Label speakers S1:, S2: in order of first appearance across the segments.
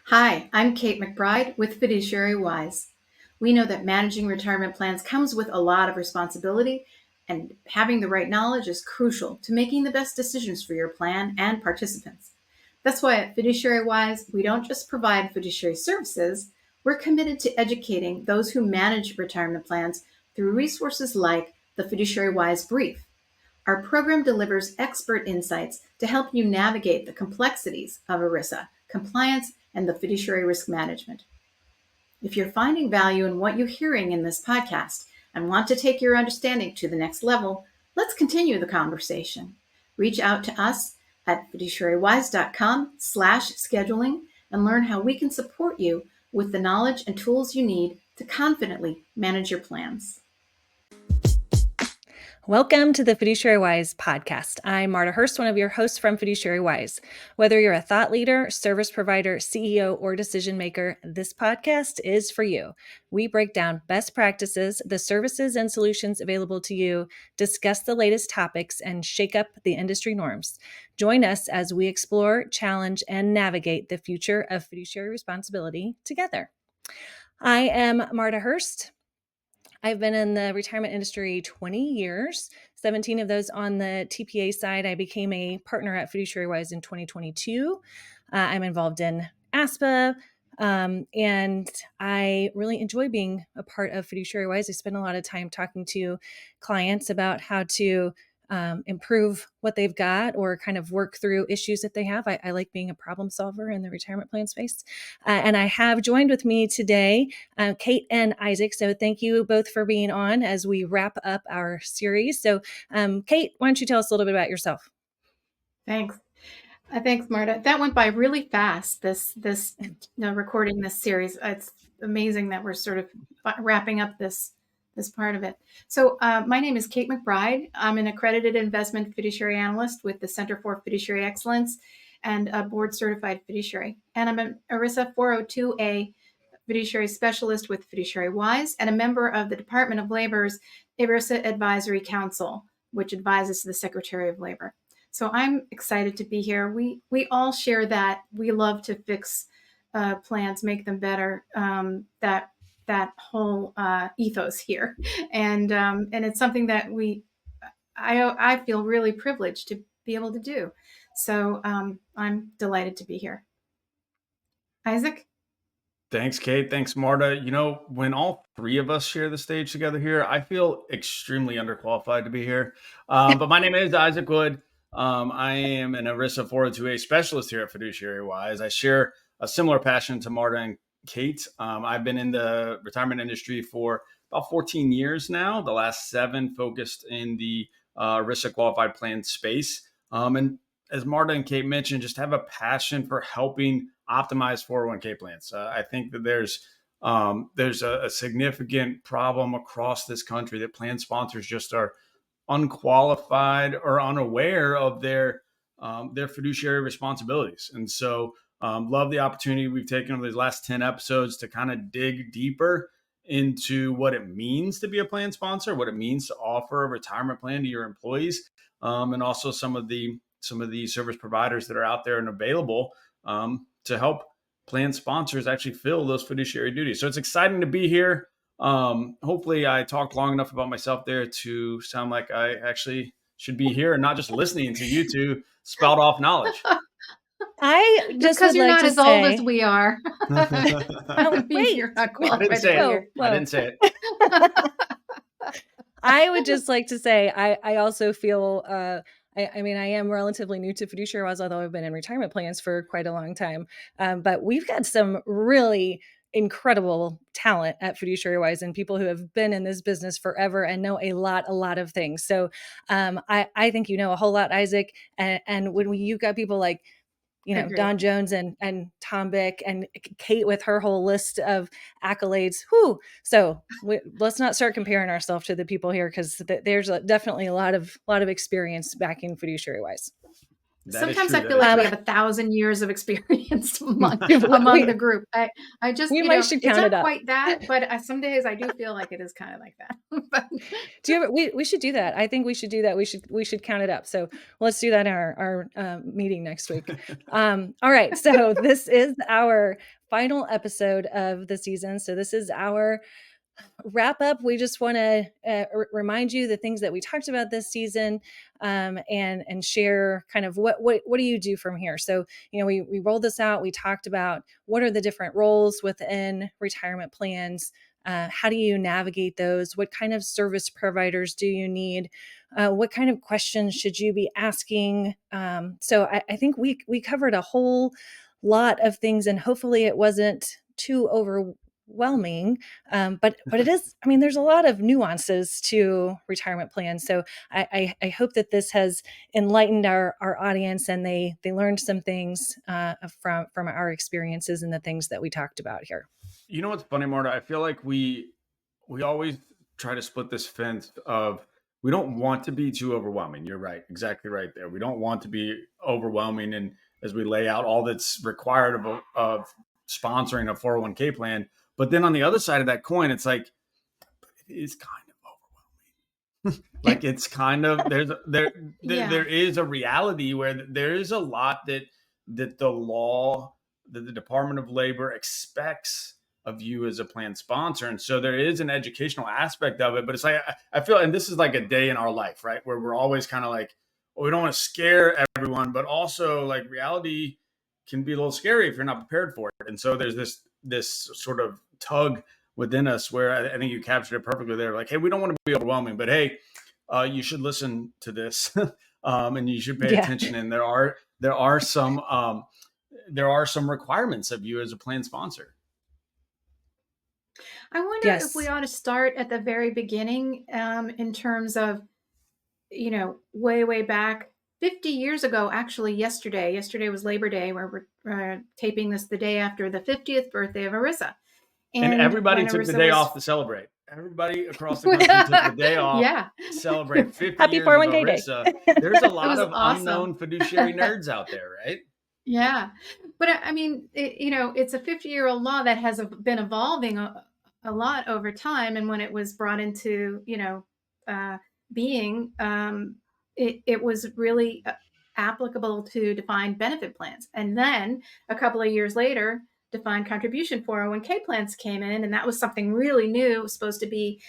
S1: Hi, I'm Kate McBride with Fiduciary Wise. We know that managing retirement plans comes with a lot of responsibility, and having the right knowledge is crucial to making the best decisions for your plan and participants. That's why at Fiduciary Wise, we don't just provide fiduciary services, we're committed to educating those who manage retirement plans through resources like the Fiduciary Wise Brief. Our program delivers expert insights to help you navigate the complexities of ERISA, compliance, and the fiduciary risk management. If you're finding value in what you're hearing in this podcast and want to take your understanding to the next level, let's continue the conversation. Reach out to us at fiduciarywise.com/scheduling and learn how we can support you with the knowledge and tools you need to confidently manage your plans.
S2: Welcome to the Fiduciary Wise podcast. I'm Marta Hurst, one of your hosts from Fiduciary Wise. Whether you're a thought leader, service provider, CEO, or decision maker, this podcast is for you. We break down best practices, the services and solutions available to you, discuss the latest topics, and shake up the industry norms. Join us as we explore, challenge, and navigate the future of fiduciary responsibility together. I am Marta Hurst. I've been in the retirement industry 20 years, 17 of those on the TPA side. I became a partner at Fiduciary Wise in 2022. I'm involved in ASPA, and I really enjoy being a part of Fiduciary Wise. I spend a lot of time talking to clients about how to improve what they've got or kind of work through issues that they have. I like being a problem solver in the retirement plan space. And I have joined with me today, Kate and Isaac. So thank you both for being on as we wrap up our series. So Kate, why don't you tell us a little bit about yourself?
S1: Thanks. Thanks, Marta. That went by really fast, this recording this series. It's amazing that we're sort of wrapping up this part of it. So my name is Kate McBride. I'm an accredited investment fiduciary analyst with the Center for Fiduciary Excellence and a board certified fiduciary. And I'm an ERISA 402A fiduciary specialist with Fiduciary Wise and a member of the Department of Labor's ERISA Advisory Council, which advises the Secretary of Labor. So I'm excited to be here. We all share that. We love to fix plans, make them better, that whole ethos here. And it's something that I feel really privileged to be able to do. So I'm delighted to be here. Isaac?
S3: Thanks, Kate. Thanks, Marta. You know, when all three of us share the stage together here, I feel extremely underqualified to be here. But my name is Isaac Wood. I am an ERISA 402A specialist here at Fiduciary Wise. I share a similar passion to Marta and Kate. I've been in the retirement industry for about 14 years now, the last 7 focused in the ERISA qualified plan space. And as Marta and Kate mentioned, just have a passion for helping optimize 401k plans. I think that there's a significant problem across this country that plan sponsors just are unqualified or unaware of their fiduciary responsibilities. And so love the opportunity we've taken over these last 10 episodes to kind of dig deeper into what it means to be a plan sponsor, what it means to offer a retirement plan to your employees, and also some of the service providers that are out there and available to help plan sponsors actually fill those fiduciary duties. So it's exciting to be here. Hopefully I talked long enough about myself there to sound like I actually should be here and not just listening to you two spout off knowledge.
S2: I just
S1: because you're
S2: like
S1: not as
S2: say,
S1: old as we are.
S2: Wait,
S1: you're not
S3: I didn't say it. I didn't say it.
S2: I would just like to say I also feel I mean, I am relatively new to Fiduciary Wise, although I've been in retirement plans for quite a long time. But we've got some really incredible talent at Fiduciary Wise and people who have been in this business forever and know a lot of things. So I think you know a whole lot, Isaac. And when you've got people like, you know, Don Jones and Tom Bick and Kate with her whole list of accolades. Whew. So let's not start comparing ourselves to the people here because there's definitely a lot of experience back in Fiduciary Wise.
S1: Sometimes I feel like we have 1,000 years of experience among the group. I just,
S2: we
S1: might
S2: should
S1: count
S2: it
S1: up. It's not
S2: up.
S1: quite that, but some days I do feel like it is kind of like that. But
S2: do you ever, we should do that. I think we should do that. We should count it up. So let's do that in our meeting next week. All right. So this is our final episode of the season. So this is our wrap up. We just want to remind you the things that we talked about this season, and share kind of what do you do from here. So, we rolled this out. We talked about what are the different roles within retirement plans. How do you navigate those? What kind of service providers do you need? What kind of questions should you be asking? So I think we covered a whole lot of things, and hopefully it wasn't too overwhelming. But it is, there's a lot of nuances to retirement plans. So I hope that this has enlightened our audience, and they learned some things from our experiences and the things that we talked about here.
S3: You know what's funny, Marta? I feel like we always try to split this fence of, we don't want to be too overwhelming. You're right. Exactly right there. We don't want to be overwhelming. And as we lay out all that's required of sponsoring a 401k plan, but then on the other side of that coin, it's like, it is kind of overwhelming. Like, it's kind of, there is a reality where there is a lot that the law, that the Department of Labor expects of you as a plan sponsor. And so there is an educational aspect of it, but it's like, I feel, and this is like a day in our life, right? Where we're always kind of like, well, we don't want to scare everyone, but also like reality can be a little scary if you're not prepared for it. And so there's this sort of tug within us where I think you captured it perfectly there. Like, hey, we don't want to be overwhelming, but hey, you should listen to this, and you should pay attention. And there are some requirements of you as a plan sponsor.
S1: I wonder if we ought to start at the very beginning, in terms of, way back 50 years ago. Actually, yesterday was Labor Day, where we're taping this the day after the 50th birthday of Arissa.
S3: And everybody took the day off to celebrate. Everybody across the country took the day off to celebrate 50
S2: Happy
S3: years
S2: 401k
S3: of Arissa.
S2: Day.
S3: There's a lot of unknown fiduciary nerds out there, right?
S1: Yeah. But it's a 50-year-old law that has been evolving a lot over time. And when it was brought into, being, it was really applicable to defined benefit plans. And then a couple of years later, defined contribution 401k plans came in, and that was something really new. It was supposed to be,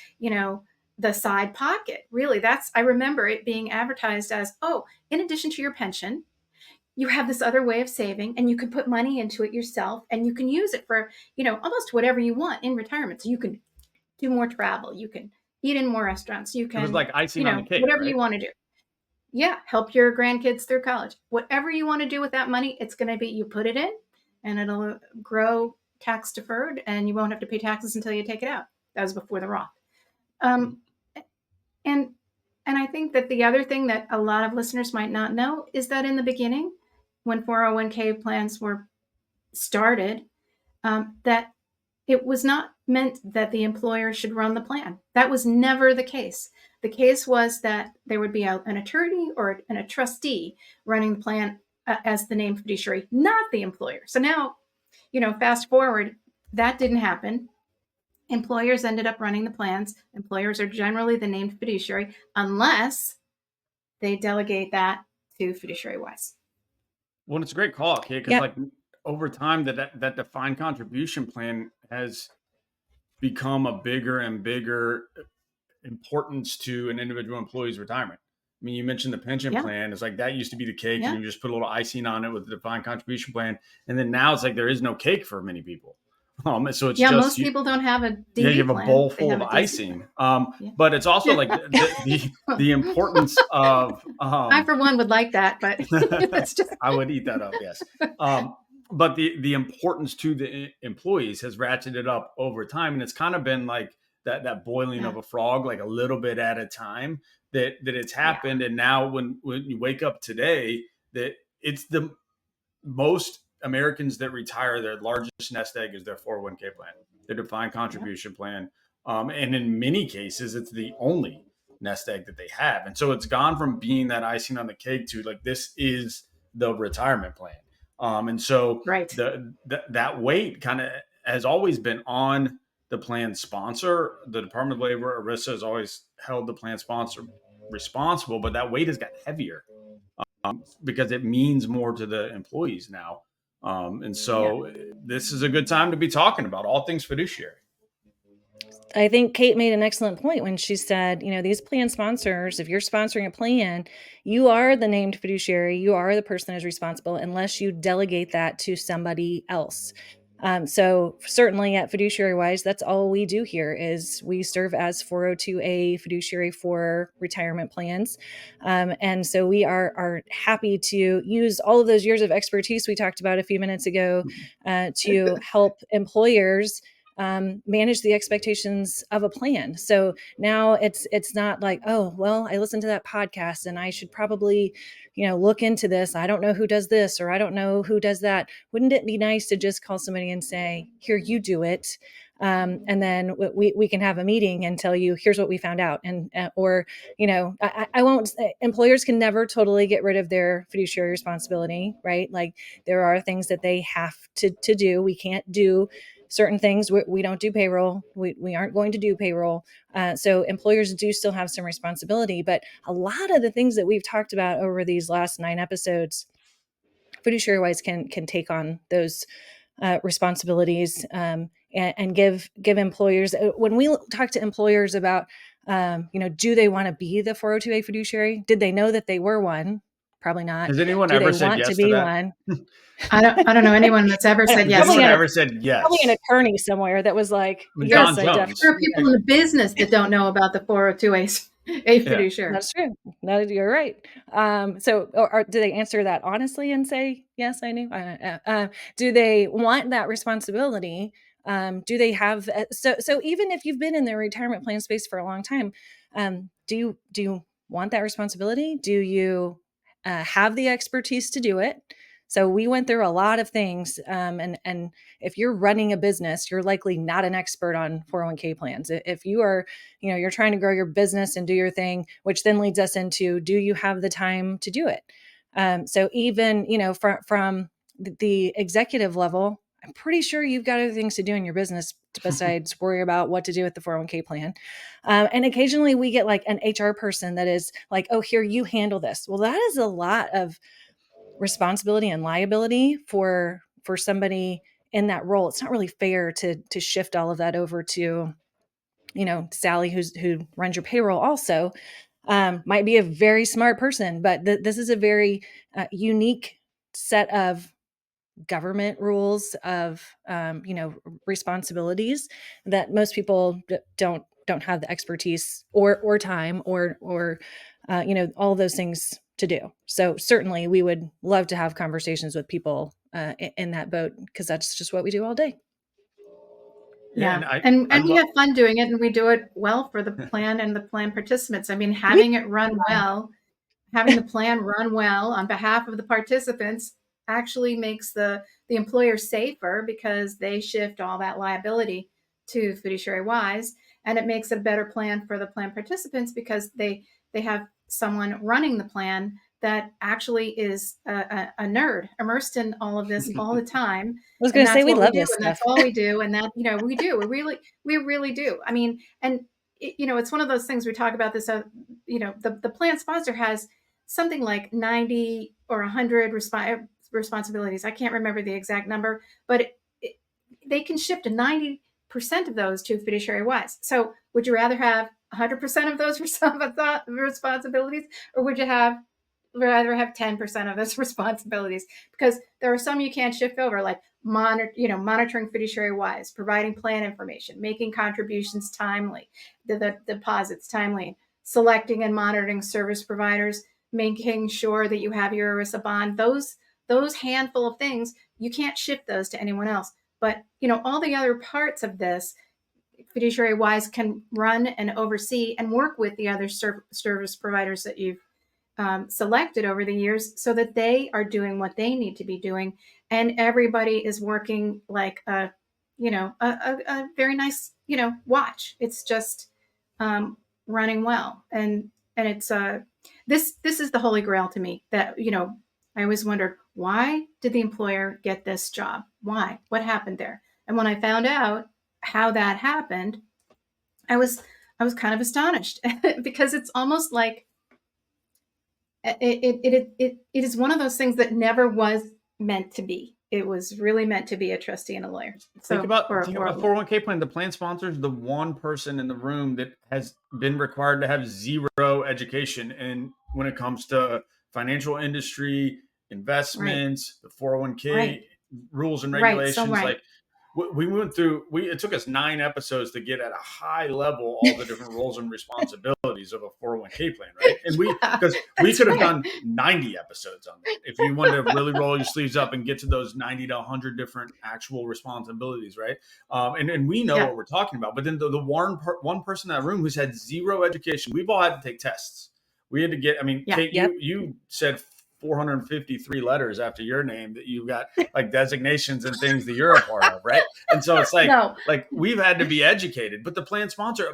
S1: the side pocket. Really, I remember it being advertised as, oh, in addition to your pension, you have this other way of saving, and you can put money into it yourself, and you can use it for, almost whatever you want in retirement. So you can do more travel, you can eat in more restaurants, you can,
S3: it was like icing on the cake,
S1: whatever
S3: right?
S1: you want to do. Yeah, help your grandkids through college. Whatever you want to do with that money, it's going to be, you put it in, and it'll grow tax deferred, and you won't have to pay taxes until you take it out. That was before the Roth. And I think that the other thing that a lot of listeners might not know is that in the beginning, when 401k plans were started, that it was not meant that the employer should run the plan. That was never the case. The case was that there would be an attorney or a trustee running the plan as the named fiduciary, not the employer. So now, fast forward, that didn't happen. Employers ended up running the plans. Employers are generally the named fiduciary unless they delegate that to Fiduciary Wise.
S3: Well, it's a great call, Kate, because like over time that defined contribution plan has become a bigger and bigger importance to an individual employee's retirement. I mean, you mentioned the pension plan. It's like that used to be the cake, and you just put a little icing on it with the defined contribution plan. And then now it's like there is no cake for many people. So it's just,
S1: most people don't have a DB plan.
S3: You have a bowl full of icing. But it's also like the importance of.
S1: I, for one, would like that, but it's just.
S3: I would eat that up, yes. But the importance to the employees has ratcheted up over time, and it's kind of been like that boiling of a frog, like a little bit at a time that it's happened. And now when you wake up today, that it's the most Americans that retire, their largest nest egg is their 401k plan, their defined contribution plan. And in many cases, it's the only nest egg that they have. And so it's gone from being that icing on the cake to like, this is the retirement plan. And so that weight kind of has always been on the plan sponsor. The Department of Labor, Arissa, has always held the plan sponsor responsible, but that weight has got heavier because it means more to the employees now. And so this is a good time to be talking about all things fiduciary.
S2: I think Kate made an excellent point when she said, these plan sponsors, if you're sponsoring a plan, you are the named fiduciary. You are the person who's responsible unless you delegate that to somebody else. So certainly at Fiduciary Wise, that's all we do here is we serve as 402A fiduciary for retirement plans. And so we are happy to use all of those years of expertise we talked about a few minutes ago to help employers manage the expectations of a plan. So now it's not like, oh, well, I listened to that podcast and I should probably, look into this. I don't know who does this, or I don't know who does that. Wouldn't it be nice to just call somebody and say, here, you do it. And then we can have a meeting and tell you, here's what we found out. And, or, I won't, employers can never totally get rid of their fiduciary responsibility, right? Like there are things that they have to do. We can't do certain things. We don't do payroll. We aren't going to do payroll. So employers do still have some responsibility, but a lot of the things that we've talked about over these last 9 episodes, Fiduciary Wise can take on those responsibilities and give employers. When we talk to employers about, do they want to be the 402A fiduciary? Did they know that they were one? Probably not.
S3: Has anyone
S2: do
S3: ever
S2: they
S3: said
S2: want
S3: yes
S2: to be
S3: that?
S2: one?
S1: I don't know anyone that's ever said yes.
S3: Has anyone ever said yes?
S2: Probably an attorney somewhere that was like,
S3: John
S2: yes, I
S3: Jones.
S2: definitely.
S1: There are people in the business that don't know about the 402A fiduciary.
S2: That's true. You're right. So, or do they answer that honestly and say, yes, I knew? Do they want that responsibility? Do they have, so even if you've been in the retirement plan space for a long time, do you want that responsibility? Do you have the expertise to do it? So we went through a lot of things. And if you're running a business, you're likely not an expert on 401k plans. If you are, you're trying to grow your business and do your thing, which then leads us into, do you have the time to do it? So even, from the executive level, I'm pretty sure you've got other things to do in your business besides worry about what to do with the 401k plan. And occasionally we get like an HR person that is like, oh, here, you handle this. Well, that is a lot of responsibility and liability for somebody in that role. It's not really fair to shift all of that over to, Sally, who runs your payroll also, might be a very smart person, but this is a very unique set of government rules of, responsibilities that most people don't have the expertise or time or all those things to do. So certainly we would love to have conversations with people in that boat, because that's just what we do all day.
S1: Yeah. And we have fun doing it, and we do it well for the plan and the plan participants. I mean, having it run well, having the plan run well on behalf of the participants actually makes the employer safer, because they shift all that liability to Fiduciary Wise, and it makes a better plan for the plan participants because they have someone running the plan that actually is a nerd immersed in all of this all the time.
S2: I was going to say, we love this
S1: stuff. That's all we do. And that, we do, we really do. I mean, and it's one of those things we talk about this, the plan sponsor has something like 90 or 100 responsibilities. I can't remember the exact number, but they can shift to 90% of those to Fiduciary Wise. So would you rather have 100% of those responsibilities, or would you rather have 10% of those responsibilities? Because there are some you can't shift over, like monitoring Fiduciary Wise, providing plan information, making contributions timely, the deposits timely, selecting and monitoring service providers, making sure that you have your ERISA bond. Those handful of things, you can't shift those to anyone else. But all the other parts of this, Fiduciary Wise can run and oversee and work with the other service providers that you've selected over the years, so that they are doing what they need to be doing, and everybody is working like a very nice watch. It's just running well, and it's this is the holy grail to me. That I always wondered, why did the employer get this job? Why? What happened there? And when I found out how that happened, I was kind of astonished because it's almost like it is one of those things that never was meant to be. it was really meant to be a trustee and a lawyer. So
S3: Think about
S1: or
S3: think
S1: a
S3: about
S1: lawyer.
S3: 401k plan. The plan sponsor is the one person in the room that has been required to have zero education, and when it comes to financial industry,
S1: Right.
S3: investments, the 401k
S1: Right.
S3: rules and
S1: Right. So
S3: regulations,
S1: right.
S3: like we went through. It took us 9 episodes to get at a high level all the different roles and responsibilities of a 401k plan, right? And
S1: Yeah,
S3: because we
S1: that's
S3: could have
S1: right.
S3: done 90 episodes on that if you wanted to really roll your sleeves up and get to those 90 to 100 different actual responsibilities, right? And we know
S1: Yeah.
S3: what we're talking about. But then the one person in that room who's had zero education, we've all had to take tests. We had to get. I mean,
S1: Yeah.
S3: Kate,
S2: Yep.
S3: you said 453 letters after your name that you got like designations and things that you're a part of, right? And so it's
S1: No.
S3: like we've had to be educated, but a plan sponsor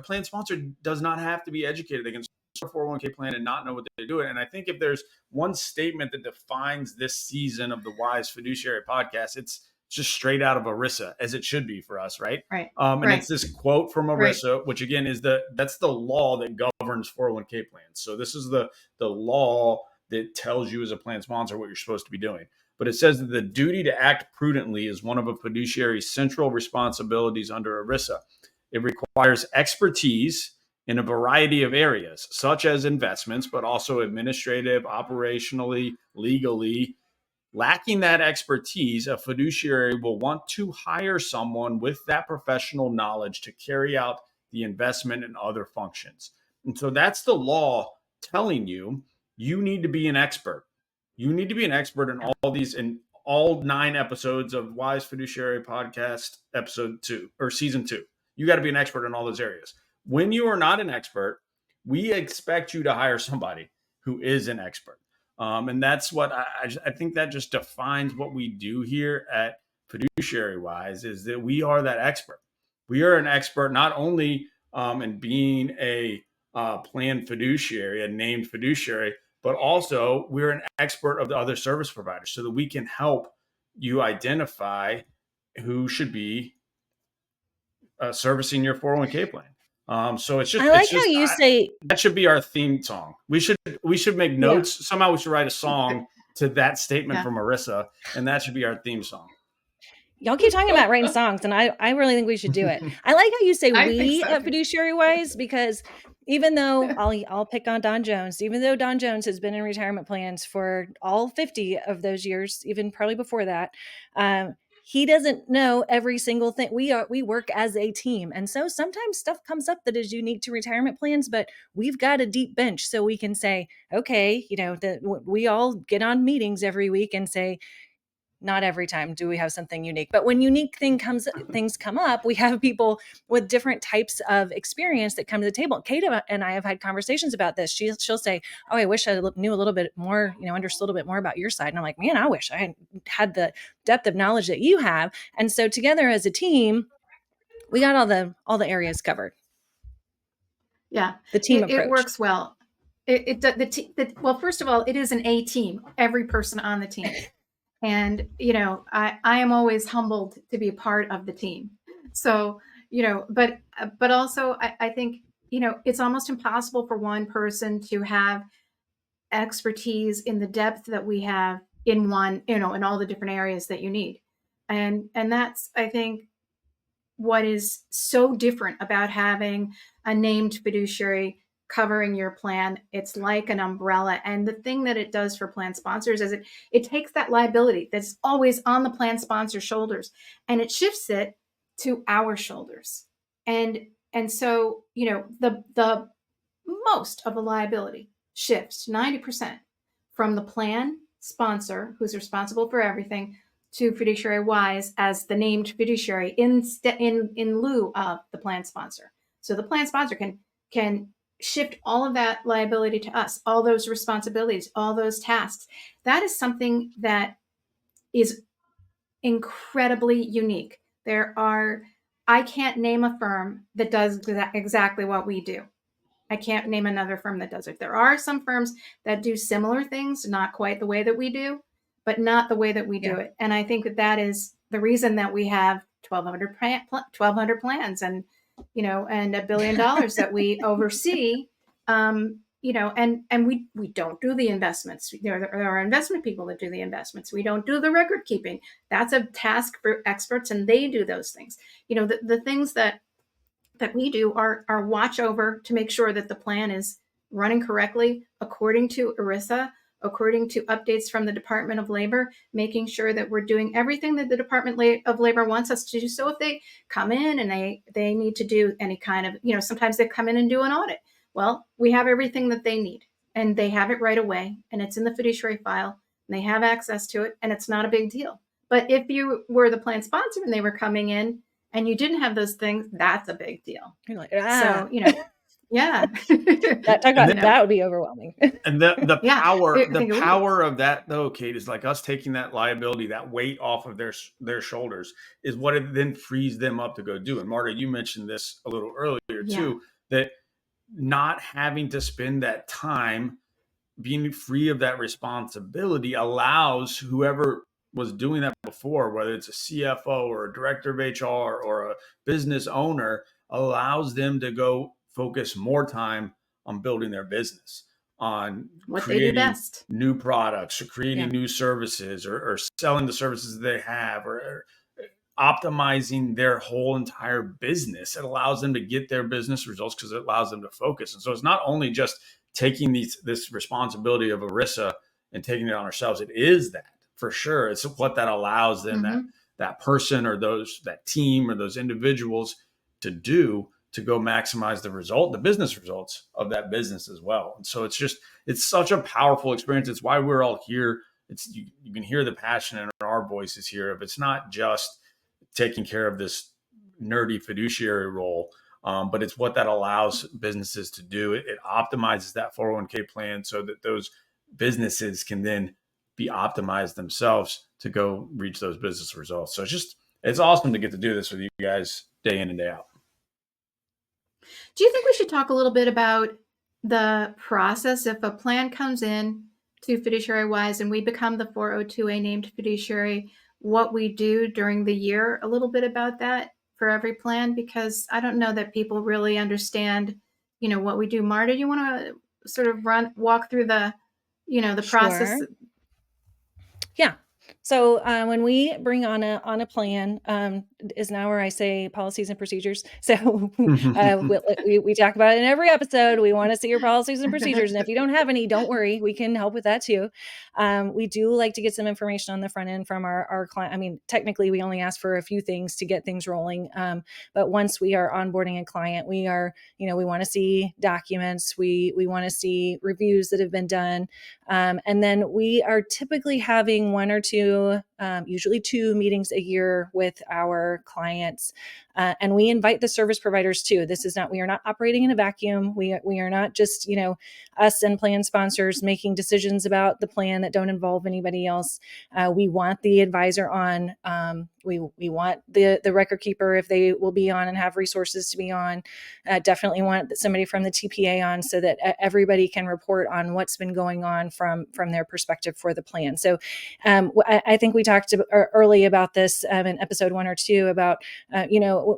S3: does not have to be educated. They can start a 401k plan and not know what they're doing. And I think if there's one statement that defines this season of the Wise Fiduciary Podcast, it's just straight out of Arissa, as it should be for us, right?
S1: Right.
S3: And
S1: Right.
S3: it's this quote from
S1: Right.
S3: Arissa, which again is that's the law that governs 401k plans. So this is the law that tells you as a plan sponsor what you're supposed to be doing. But it says that the duty to act prudently is one of a fiduciary's central responsibilities under ERISA. It requires expertise in a variety of areas, such as investments, but also administrative, operationally, legally. Lacking that expertise, a fiduciary will want to hire someone with that professional knowledge to carry out the investment and other functions. And so that's the law telling you you need to be an expert. You need to be an expert in
S1: Yeah.
S3: all these, in all 9 episodes of Wise Fiduciary Podcast, episode 2 or season 2. You got to be an expert in all those areas. When you are not an expert, we expect you to hire somebody who is an expert. And that's what I think that just defines what we do here at Fiduciary Wise, is that we are that expert. We are an expert not only in being a planned fiduciary, a named fiduciary, but also we're an expert of the other service providers so that we can help you identify who should be servicing your 401k plan. So it's
S2: I
S3: just
S2: like how you say,
S3: that should be our theme song. We should make
S1: Yeah.
S3: notes. Somehow we should write a song to that statement
S1: Yeah.
S3: from Marissa, and that should be our theme song.
S2: y'all keep talking about writing songs, and I really think we should do it. I like how you say
S1: I think
S2: we
S1: so.
S2: at Fiduciary Wise, because even though I'll pick on Don Jones, even though Don Jones has been in retirement plans for all 50 of those years, even probably before that, he doesn't know every single thing. We work as a team. And so sometimes stuff comes up that is unique to retirement plans, but we've got a deep bench. So we can say, okay, we all get on meetings every week and say, not every time do we have something unique, but when things come up, we have people with different types of experience that come to the table. Kate and I have had conversations about this. She'll say, oh, I wish I knew a little bit more, understood a little bit more about your side. And I'm like, man, I wish I had the depth of knowledge that you have. And so together as a team, we got all the areas covered.
S1: Yeah.
S2: The team
S1: It
S2: approach.
S1: works well. Well, first of all, it is an A team, every person on the team. And, I am always humbled to be part of the team. So, but also I think, it's almost impossible for one person to have expertise in the depth that we have in one, in all the different areas that you need. And that's, I think, what is so different about having a named fiduciary covering your plan. It's like an umbrella. And the thing that it does for plan sponsors is it takes that liability that's always on the plan sponsor's shoulders and it shifts it to our shoulders. And so, the most of the liability shifts 90% from the plan sponsor, who's responsible for everything, to Fiduciary Wise as the named fiduciary in lieu of the plan sponsor. So the plan sponsor can shift all of that liability to us, all those responsibilities, all those tasks. That is something that is incredibly unique. I can't name a firm that does exactly what we do. I can't name another firm that does it. There are some firms that do similar things, not quite the way that we do, but not the way that we do it. And I think that is the reason that we have 1,200 plans and, and $1 billion that we oversee. and we don't do the investments. There are investment people that do the investments. We don't do the record keeping. That's a task for experts, and they do those things. The things that we do are watch over to make sure that the plan is running correctly according to ERISA, according to updates from the Department of Labor, making sure that we're doing everything that the Department of Labor wants us to do. So if they come in and they need to do any kind of, sometimes they come in and do an audit. Well, we have everything that they need, and they have it right away, and it's in the fiduciary file, and they have access to it, and it's not a big deal. But if you were the plan sponsor and they were coming in and you didn't have those things, that's a big deal.
S2: You're like,
S1: So, yeah.
S2: That would be overwhelming.
S3: And the
S1: Yeah,
S3: power of that, though, Kate, is like us taking that liability, that weight off of their shoulders, is what it then frees them up to go do. And Marta, you mentioned this a little earlier too, that not having to spend that time being free of that responsibility allows whoever was doing that before, whether it's a CFO or a director of HR or a business owner, allows them to go focus more time on building their business, on
S1: what
S3: creating
S1: they do best.
S3: new products, or creating new services, or selling the services that they have, or optimizing their whole entire business. It allows them to get their business results because it allows them to focus. And so it's not only just taking this responsibility of ERISA and taking it on ourselves. It is that, for sure. It's what that allows them, that person or that team or those individuals to do, to go maximize the business results of that business as well. And so it's such a powerful experience. It's why we're all here. You can hear the passion in our voices here. If it's not just taking care of this nerdy fiduciary role, but it's what that allows businesses to do. It optimizes that 401k plan so that those businesses can then be optimized themselves to go reach those business results. So it's awesome to get to do this with you guys day in and day out.
S1: Do you think we should talk a little bit about the process if a plan comes in to Fiduciary Wise and we become the 402A named fiduciary, what we do during the year, a little bit about that for every plan? Because I don't know that people really understand, what we do. Marta, you want to sort of walk through the process?
S2: Yeah. So when we bring on a plan, is now where I say policies and procedures. So we talk about it in every episode. We want to see your policies and procedures. And if you don't have any, don't worry. We can help with that too. We do like to get some information on the front end from our client. I mean, technically, we only ask for a few things to get things rolling. But once we are onboarding a client, we want to see documents. We want to see reviews that have been done. And then we are typically having one or two, usually 2 meetings a year with our clients. And we invite the service providers too. We are not operating in a vacuum. We are not just, us and plan sponsors making decisions about the plan that don't involve anybody else. We want the advisor on. We want the record keeper, if they will be on and have resources to be on. Definitely want somebody from the TPA on so that everybody can report on what's been going on from their perspective for the plan. So I think we talked early about this in episode 1 or 2 about,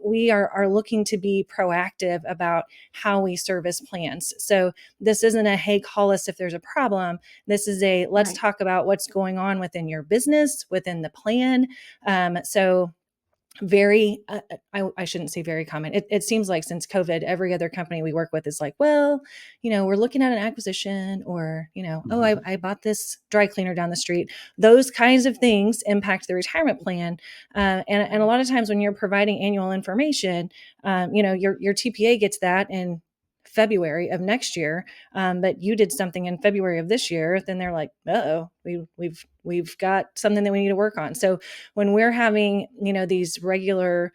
S2: we are looking to be proactive about how we service plans. So this isn't a, hey, call us if there's a problem. This is a, let's talk about what's going on within your business, within the plan. So very, I shouldn't say very common. It seems like since COVID, every other company we work with is like, well, we're looking at an acquisition, or, oh, I bought this dry cleaner down the street. Those kinds of things impact the retirement plan. And a lot of times when you're providing annual information, your TPA gets that in February of next year, but you did something in February of this year, then they're like, uh-oh, we've got something that we need to work on. So when we're having, these regular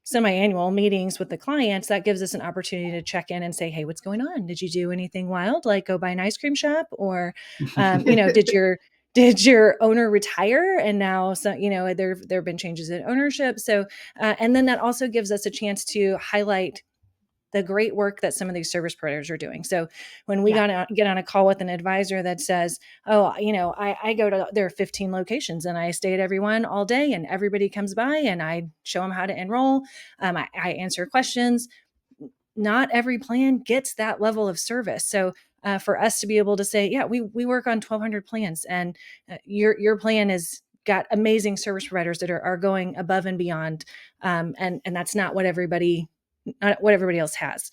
S2: semi-annual meetings with the clients, that gives us an opportunity to check in and say, hey, what's going on? Did you do anything wild, like go buy an ice cream shop? Or, did your owner retire? And now, there have been changes in ownership. So, and then that also gives us a chance to highlight the great work that some of these service providers are doing. So when we get on a call with an advisor that says, oh, I go to there are 15 locations and I stay at every one all day, and everybody comes by and I show them how to enroll. I answer questions. not every plan gets that level of service. So for us to be able to say, yeah, we work on 1,200 plans, and your plan is got amazing service providers that are going above and beyond, and that's not what everybody else has.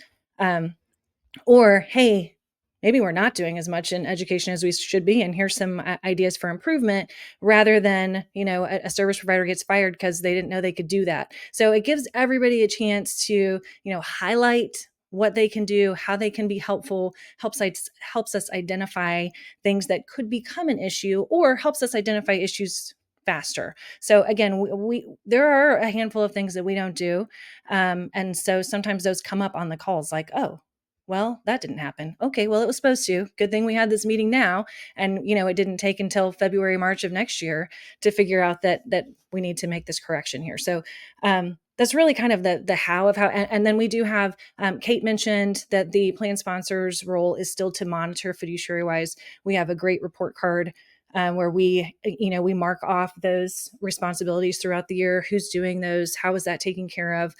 S2: Or, hey, maybe we're not doing as much in education as we should be, and here's some ideas for improvement, rather than, a service provider gets fired because they didn't know they could do that. So it gives everybody a chance to, highlight what they can do, how they can be helpful, helps us identify things that could become an issue, or helps us identify issues faster. So again, there are a handful of things that we don't do. And so sometimes those come up on the calls like, oh, well, that didn't happen. Okay, well, it was supposed to. Good thing we had this meeting now. And, it didn't take until February, March of next year to figure out that we need to make this correction here. So that's really kind of the how of how. And then we do have, Kate mentioned that the plan sponsor's role is still to monitor Fiduciary Wise. We have a great report card where we mark off those responsibilities throughout the year. Who's doing those? How is that taken care of?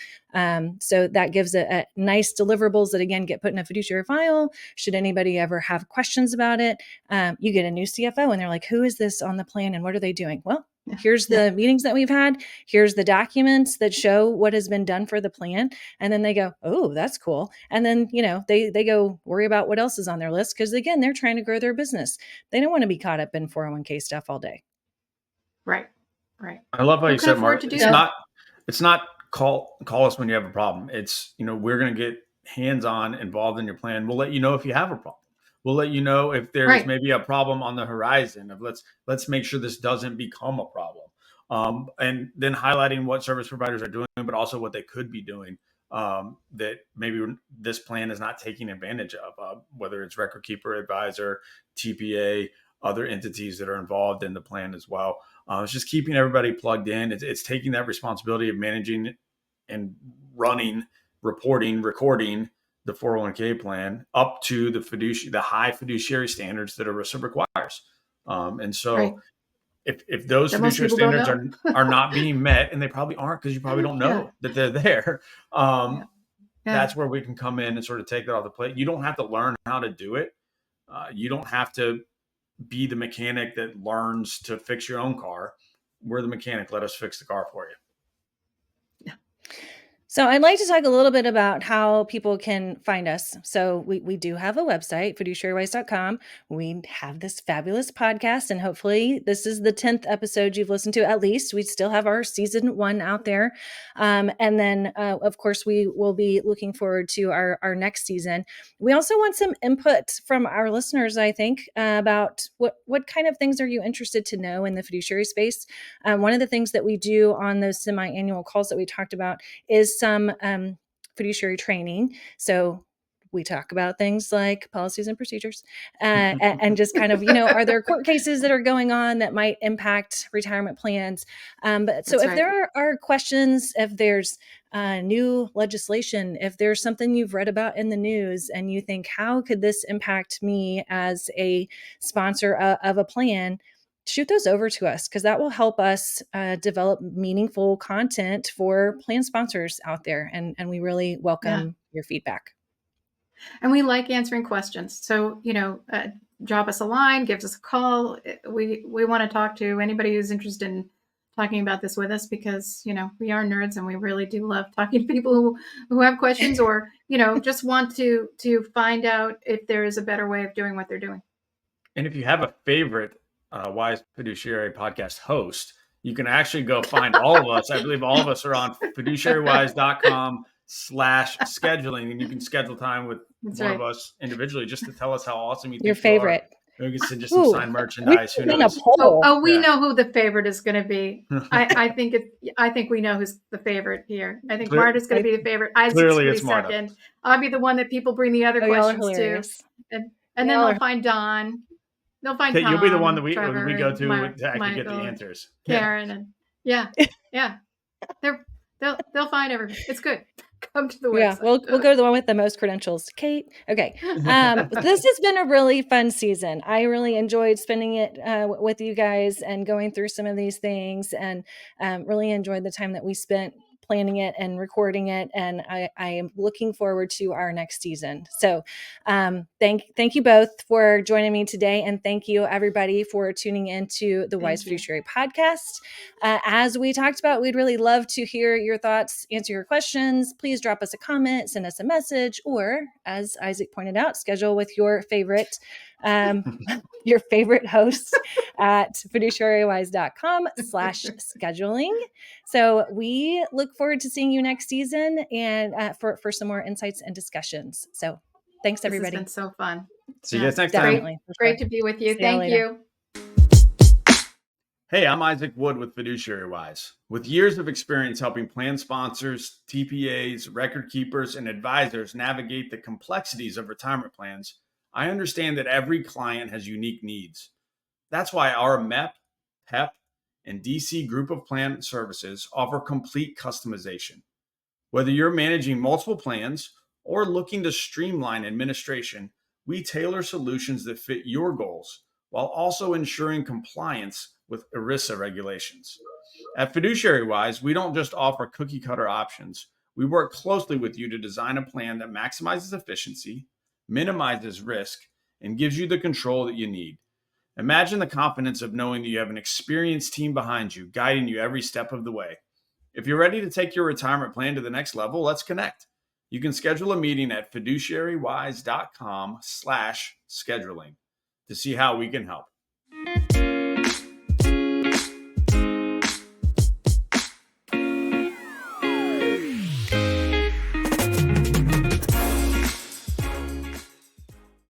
S2: So that gives a nice deliverables that, again, get put in a fiduciary file. Should anybody ever have questions about it, you get a new CFO and they're like, who is this on the plan and what are they doing? Well, here's the meetings that we've had. Here's the documents that show what has been done for the plan. And then they go, oh, that's cool. And then, they go worry about what else is on their list. Because again, they're trying to grow their business. They don't want to be caught up in 401k stuff all day.
S1: Right.
S3: I love how you said, Mark, it's not call us when you have a problem. It's, we're going to get hands-on involved in your plan. We'll let you know if you have a problem. We'll let you know if there's maybe a problem on the horizon of let's make sure this doesn't become a problem. And then highlighting what service providers are doing, but also what they could be doing that maybe this plan is not taking advantage of, whether it's record keeper, advisor, TPA, other entities that are involved in the plan as well. It's just keeping everybody plugged in. It's taking that responsibility of managing and running, reporting, recording the 401k plan up to the high fiduciary standards that ERISA requires. And so if those fiduciary standards are not being met, and they probably aren't because you probably don't know that they're there, that's where we can come in and sort of take that off the plate. You don't have to learn how to do it. You don't have to be the mechanic that learns to fix your own car. We're the mechanic. Let us fix the car for you.
S2: So I'd like to talk a little bit about how people can find us. So we do have a website, fiduciarywise.com. We have this fabulous podcast, and hopefully this is the 10th episode you've listened to at least. We still have our season 1 out there. And then, of course, we will be looking forward to our next season. We also want some input from our listeners, I think, about what kind of things are you interested to know in the fiduciary space. One of the things that we do on those semi-annual calls that we talked about is some fiduciary training. So we talk about things like policies and procedures and just kind of, are there court cases that are going on that might impact retirement plans? But so if there are questions, if there's new legislation, if there's something you've read about in the news and you think, how could this impact me as a sponsor of a plan? Shoot those over to us, because that will help us develop meaningful content for plan sponsors out there. And we really welcome your feedback.
S1: And we like answering questions. So, drop us a line, give us a call. We want to talk to anybody who's interested in talking about this with us, because, we are nerds and we really do love talking to people who have questions or, just want to find out if there is a better way of doing what they're doing.
S3: And if you have a favorite Wise Fiduciary Podcast host, you can actually go find all of us. I believe all of us are on fiduciarywise.com/scheduling, and you can schedule time with one of us individually just to tell us how awesome you think
S2: your favorite.
S3: Maybe we can send you some signed merchandise. Who knows?
S1: We know who the favorite is going to be. I think we know who's the favorite here. I think Marta's going to be the favorite.
S3: Clearly, it's Marta.
S1: Second. I'll be the one that people bring the other questions to, and then they'll find Don. They'll find Tom.
S3: You'll be the one that we go to actually
S1: Michael,
S3: get the answers.
S1: Karen and they'll find everything. It's good. Come to the website.
S2: Yeah, we'll go to the one with the most credentials. Kate. Okay. This has been a really fun season. I really enjoyed spending it with you guys and going through some of these things, and really enjoyed the time that we spent planning it and recording it. And I am looking forward to our next season. So thank you both for joining me today. And thank you everybody for tuning into the Wise Fiduciary Podcast. As we talked about, we'd really love to hear your thoughts, answer your questions. Please drop us a comment, send us a message, or as Isaac pointed out, schedule with your favorite host at fiduciarywise.com/scheduling. So we look forward to seeing you next season and for some more insights and discussions. So thanks, everybody.
S1: This has been so fun.
S3: See you guys next time.
S1: Great to be with you. Thank you.
S3: Hey, I'm Isaac Wood with Fiduciary Wise. With years of experience helping plan sponsors, TPAs, record keepers, and advisors navigate the complexities of retirement plans, I understand that every client has unique needs. That's why our MEP, PEP, and DC group of plan services offer complete customization. Whether you're managing multiple plans or looking to streamline administration, we tailor solutions that fit your goals while also ensuring compliance with ERISA regulations. At Fiduciary Wise, we don't just offer cookie cutter options. We work closely with you to design a plan that maximizes efficiency, minimizes risk, and gives you the control that you need. Imagine the confidence of knowing that you have an experienced team behind you, guiding you every step of the way. If you're ready to take your retirement plan to the next level, let's connect. You can schedule a meeting at fiduciarywise.com/scheduling to see how we can help.